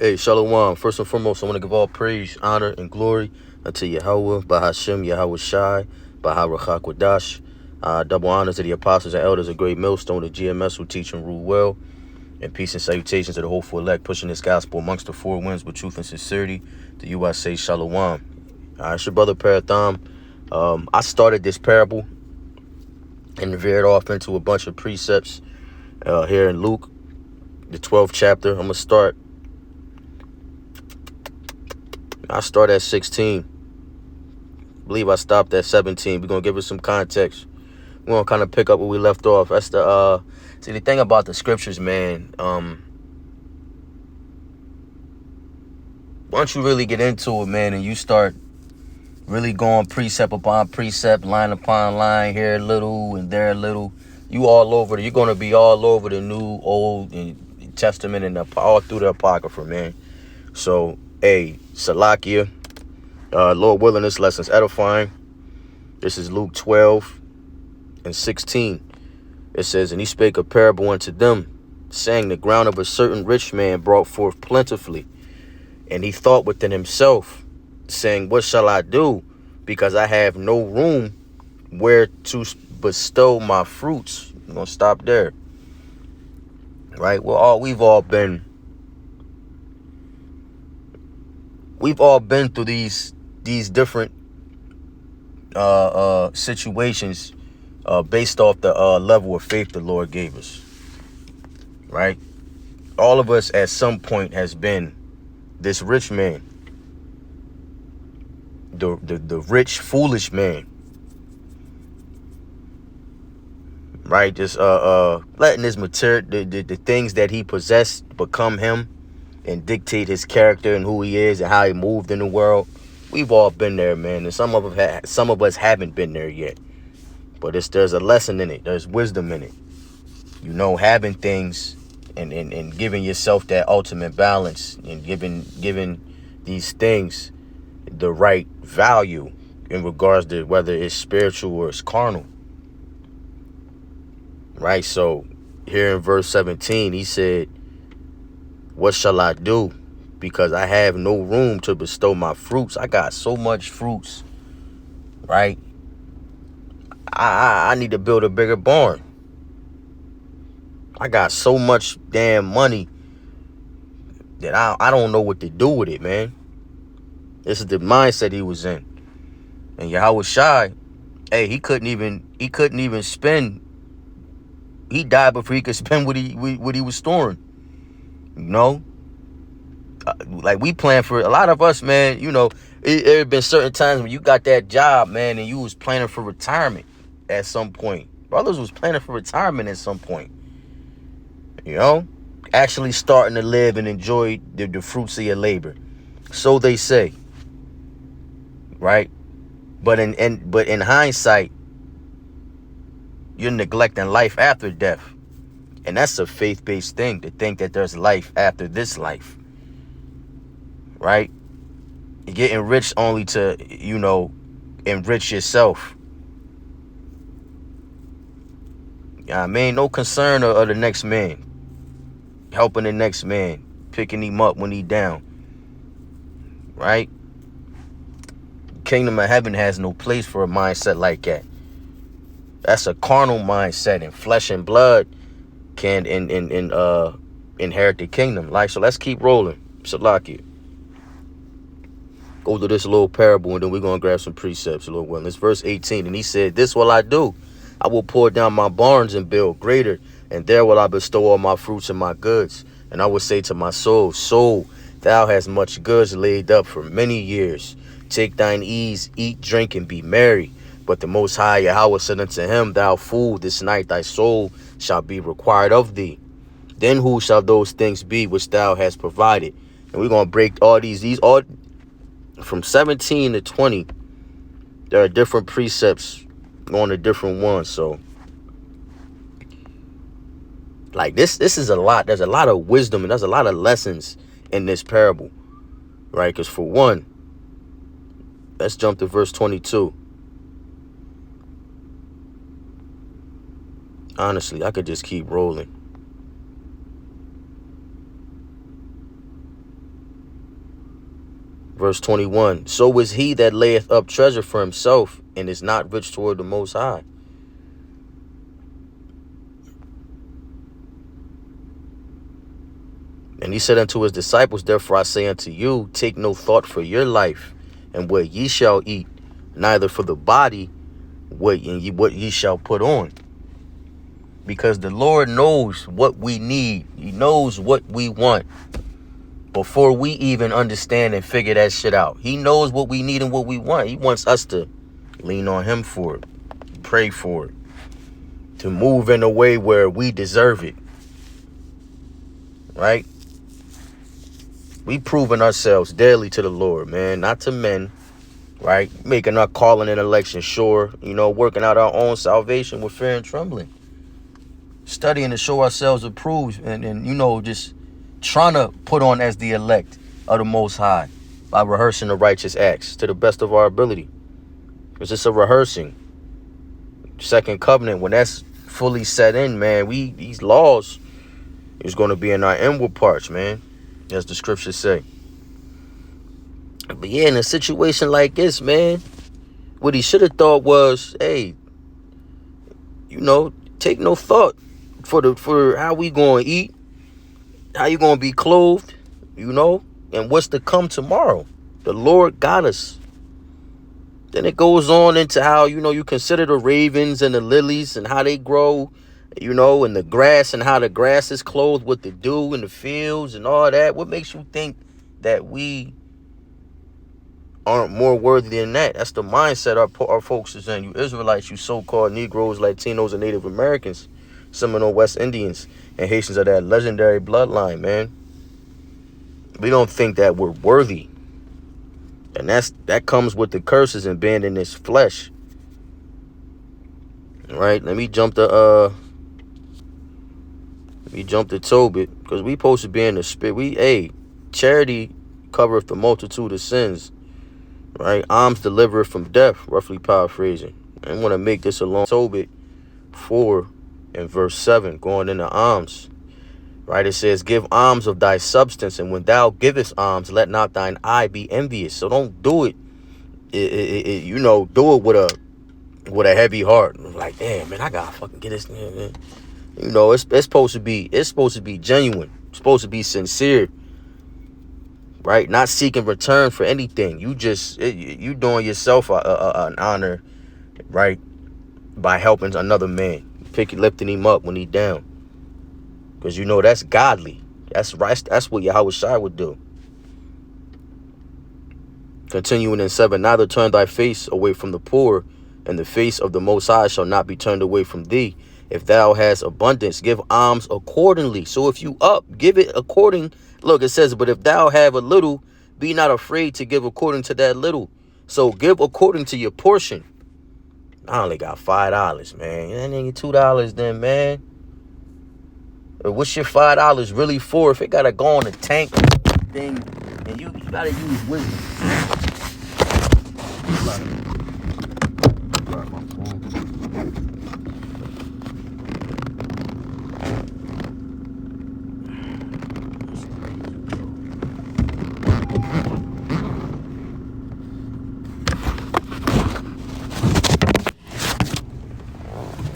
Hey, Shalom. First and foremost, I want to give all praise, honor, and glory unto Yahweh, Bahashem, Yahweh Shai, Baharachak Wadash. Double honors to the apostles and elders, a great millstone, the GMS who teach and rule well. And peace and salutations to the hopeful elect, pushing this gospel amongst the four winds with truth and sincerity. The USA Shalom. It's your brother Parathon. I started this parable and veered off into a bunch of precepts here in Luke, the 12th chapter. I'm going to start. I start at 16. I believe I stopped at 17. We're going to give it some context. We're going to kind of pick up where we left off. That's the, see, the thing about the scriptures, man, once you really get into it, man, and you start really going precept upon precept, line upon line, here a little and there a little, you're going to be all over the New, Old, and Testament and all through the Apocrypha, man. So, hey, Salakia, Lord willing, this lesson's edifying. This is Luke 12 and 16. It says, and he spake a parable unto them, saying, the ground of a certain rich man brought forth plentifully. And he thought within himself, saying, what shall I do? Because I have no room where to bestow my fruits. I'm going to stop there. Right? Well, we've all been through these different situations based off the level of faith the Lord gave us. Right? All of us at some point has been this rich man. The rich, foolish man. Right? Just letting his material, the things that he possessed become him and dictate his character and who he is and how he moved in the world. We've all been there, man. And some of us haven't been there yet. But there's a lesson in it. There's wisdom in it. You know, having things and giving yourself that ultimate balance and giving these things the right value in regards to whether it's spiritual or it's carnal. Right? So here in verse 17, he said, what shall I do? Because I have no room to bestow my fruits. I got so much fruits, right? I need to build a bigger barn. I got so much damn money that I don't know what to do with it, man. This is the mindset he was in. And Yahweh Shai, hey, he couldn't even spend. He died before he could spend what he was storing. You know? Like we plan for a lot of us, man, you know, there have been certain times when you got that job, man, and you was planning for retirement at some point. Brothers was planning for retirement at some point. You know, actually starting to live and enjoy the fruits of your labor. So they say. Right? But in hindsight, you're neglecting life after death. And that's a faith-based thing, to think that there's life after this life. Right? You're getting rich only to, you know, enrich yourself. I mean, no concern of the next man. Helping the next man. Picking him up when he down. Right? Kingdom of heaven has no place for a mindset like that. That's a carnal mindset, and flesh and blood can inherit the kingdom. Like, so let's keep rolling. Salakia. Go to this little parable, and then we're going to grab some precepts a little while. It's verse 18. And he said, this will I do. I will pour down my barns and build greater, and there will I bestow all my fruits and my goods. And I will say to my soul, soul, thou hast much goods laid up for many years. Take thine ease, eat, drink, and be merry. But the Most High Yahweh said unto him, thou fool, this night thy soul shall be required of thee. Then who shall those things be which thou hast provided? And we're going to break all these all from 17 to 20. There are different precepts on the different ones. So like this is a lot. There's a lot of wisdom and there's a lot of lessons in this parable. Right? Because for one, let's jump to verse 22. Honestly, I could just keep rolling. I Verse 21. So is he that layeth up treasure for himself and is not rich toward the Most High. And he said unto his disciples, therefore I say unto you, take no thought for your life and what ye shall eat, neither for the body what ye shall put on. Because the Lord knows what we need. He knows what we want before we even understand and figure that shit out. He knows what we need and what we want. He wants us to lean on him for it, pray for it, to move in a way where we deserve it. Right? We proving ourselves daily to the Lord, man, not to men, right? Making our calling and election sure, working out our own salvation with fear and trembling. Studying to show ourselves approved and just trying to put on as the elect of the Most High by rehearsing the righteous acts to the best of our ability. Because it's a rehearsing. Second covenant, when that's fully set in, man, these laws is going to be in our inward parts, man, as the scriptures say. But yeah, in a situation like this, man, what he should have thought was, hey, take no thought for how we going to eat, how you going to be clothed, and what's to come tomorrow. The Lord got us. Then it goes on into how, you consider the ravens and the lilies and how they grow, and the grass and how the grass is clothed with the dew in the fields and all that. What makes you think that we aren't more worthy than that? That's the mindset our folks is in. You Israelites, you so-called Negroes, Latinos, and Native Americans, Seminole West Indians, and Haitians of that legendary bloodline, man. We don't think that we're worthy. And that comes with the curses and being in this flesh. Right? Let me jump to Tobit, because we supposed to be in the spirit. Charity covereth the multitude of sins. Right? Alms delivereth from death, roughly paraphrasing. I want to make this along. Tobit 4 and verse 7, going into alms. Right? It says, give alms of thy substance, and when thou givest alms, let not thine eye be envious. So don't do it. Do it with a heavy heart. Like, damn, man, I gotta fucking get this. Man. It's supposed to be genuine. It's supposed to be sincere. Right? Not seeking return for anything. You doing yourself an honor, right? By helping another man, lifting him up when he down. Because that's godly. That's right. That's what Yahweh Shai would do. Continuing in 7, neither turn thy face away from the poor, and the face of the Most High shall not be turned away from thee. If thou hast abundance, give alms accordingly. So if you give it according. Look, it says, but if thou have a little, be not afraid to give according to that little. So give according to your portion. I only got $5, man. That ain't $2 then, man. What's your $5 really for if it gotta go on a tank thing and you gotta use wisdom?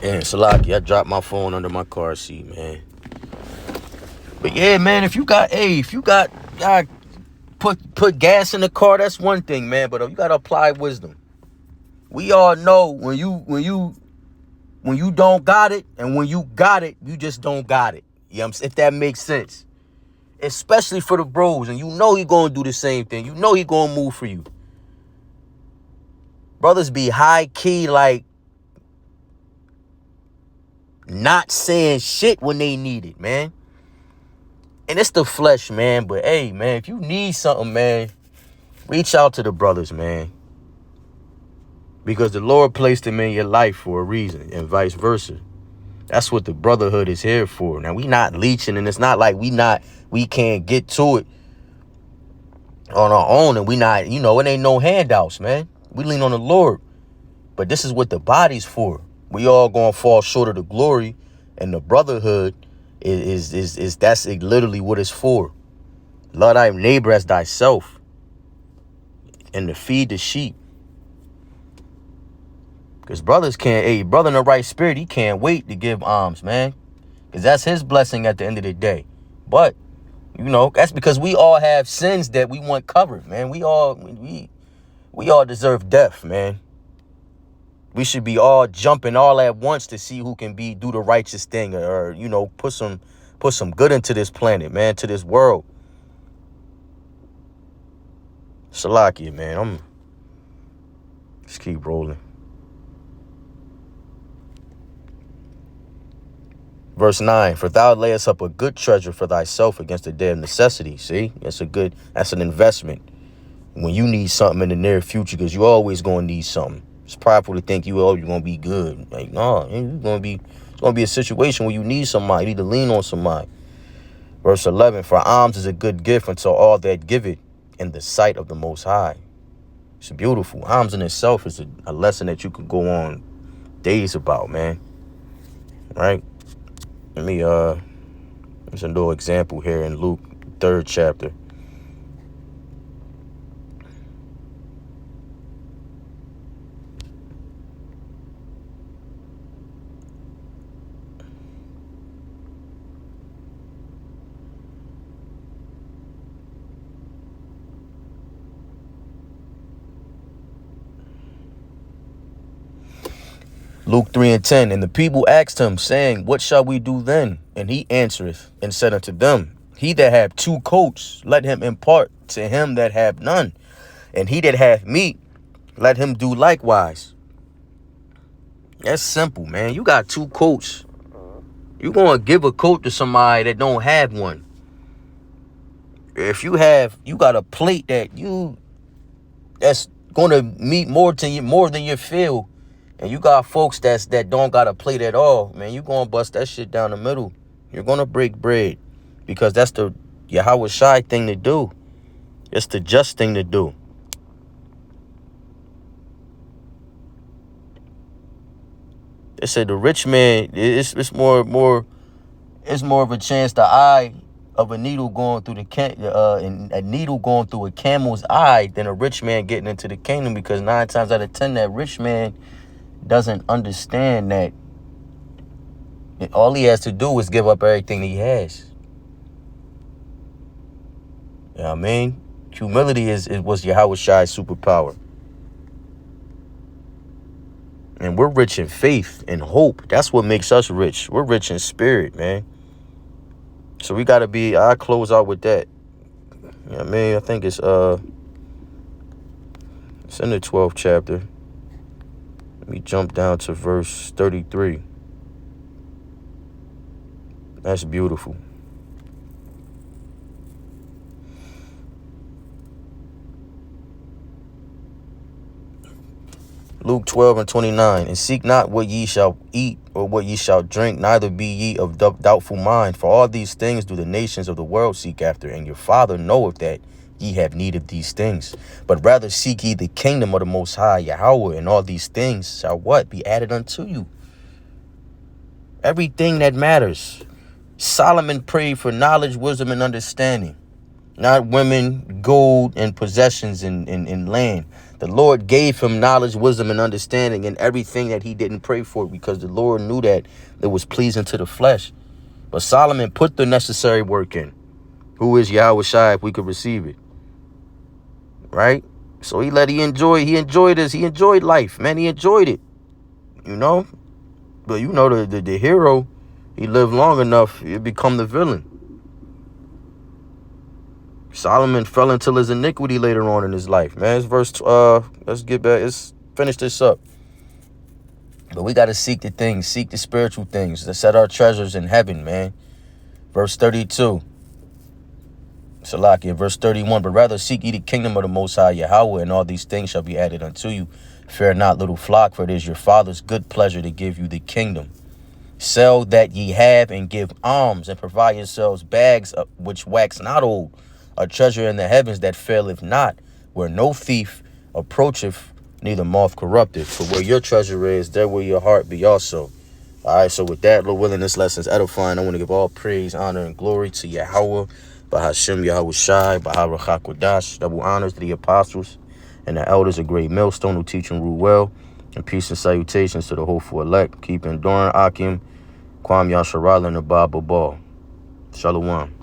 And Salaki, I dropped my phone under my car seat, man. But yeah, man, if you got put gas in the car, that's one thing, man. But you gotta apply wisdom. We all know when you don't got it, and when you got it, you just don't got it. If that makes sense. Especially for the bros, and he gonna do the same thing. He gonna move for you. Brothers be high key, like not saying shit when they need it, man. And it's the flesh, man. But hey, man, if you need something, man, reach out to the brothers, man. Because the Lord placed them in your life for a reason, and vice versa. That's what the brotherhood is here for. Now, we not leeching, and it's not like we can't get to it on our own, and we not, it ain't no handouts, man. We lean on the Lord. But this is what the body's for. We all gonna fall short of the glory, and the brotherhood is that's literally what it's for. Love thy neighbor as thyself. and to feed the sheep. Because brothers can't, brother in the right spirit, he can't wait to give alms, man. Because that's his blessing at the end of the day. But, you know, that's because we all have sins that we want covered, man. We all deserve death, man. We should be all jumping all at once to see who can do the righteous thing, or you know, put some good into this planet, man, to this world. Salakia, man. Let's keep rolling. Verse 9, for thou layest up a good treasure for thyself against the day of necessity. See, that's an investment when you need something in the near future, because you always gonna need something. It's prideful to think you're gonna be good. Like, no, it's gonna be a situation where you need somebody, you need to lean on somebody. Verse 11, for alms is a good gift unto all that give it in the sight of the Most High. It's beautiful. Alms in itself is a lesson that you could go on days about, man. Right? Let me there's a little example here in Luke 3rd chapter. Luke 3:10, and the people asked him, saying, what shall we do then? And he answereth and said unto them, he that hath 2 coats, let him impart to him that hath none. And he that hath meat, let him do likewise. That's simple, man. You got 2 coats. You gonna give a coat to somebody that don't have one. If you got a plate that's gonna meet more than you feel, and you got folks that don't got a plate at all, man, you gonna bust that shit down the middle. You're gonna break bread, because that's the Yahweh Shai thing to do. It's the just thing to do. They said the rich man, it's more of a chance the eye of a needle going through a needle going through a camel's eye than a rich man getting into the kingdom, because 9 times out of 10 that rich man doesn't understand that all he has to do is give up everything he has. You know what I mean? Humility was Yahweh Shai's superpower. And we're rich in faith and hope. That's what makes us rich. We're rich in spirit, man. So we gotta I'll close out with that. You know what I mean? I think it's in the 12th chapter. Let me jump down to verse 33. That's beautiful. Luke 12:29, and seek not what ye shall eat or what ye shall drink, neither be ye of doubtful mind. For all these things do the nations of the world seek after, and your Father knoweth that ye have need of these things. But rather seek ye the kingdom of the Most High Yahweh, and all these things shall what? Be added unto you. Everything that matters. Solomon prayed for knowledge, wisdom, and understanding. Not women, gold, and possessions in land. The Lord gave him knowledge, wisdom, and understanding in everything that he didn't pray for, because the Lord knew that it was pleasing to the flesh. But Solomon put the necessary work in. Who is Yahweh Shai if we could receive it? Right? So he enjoyed life, man. He enjoyed it. You know? But you know the hero, he lived long enough, he'd become the villain. Solomon fell into his iniquity later on in his life, man. It's verse, let's get back. Let's finish this up. But we got to seek the spiritual things, to set our treasures in heaven, man. Verse 32. Salakia, verse 31. But rather seek ye the kingdom of the Most High Yahweh, and all these things shall be added unto you. Fear not, little flock, for it is your Father's good pleasure to give you the kingdom. Sell that ye have, and give alms, and provide yourselves bags which wax not old, a treasure in the heavens that faileth not, where no thief approacheth, neither moth corrupteth. For where your treasure is, there will your heart be also. All right, so with that, Lord willing, this lesson is edifying. I want to give all praise, honor, and glory to Yahweh, Bahashem Yahweh Shai, Baharach HaKodash, double honors to the apostles and the elders a great millstone who teach and rule well. And peace and salutations to the hopeful elect. Keep enduring, Akim, Kwam Yasharal, and the Bible Ball. Shalom.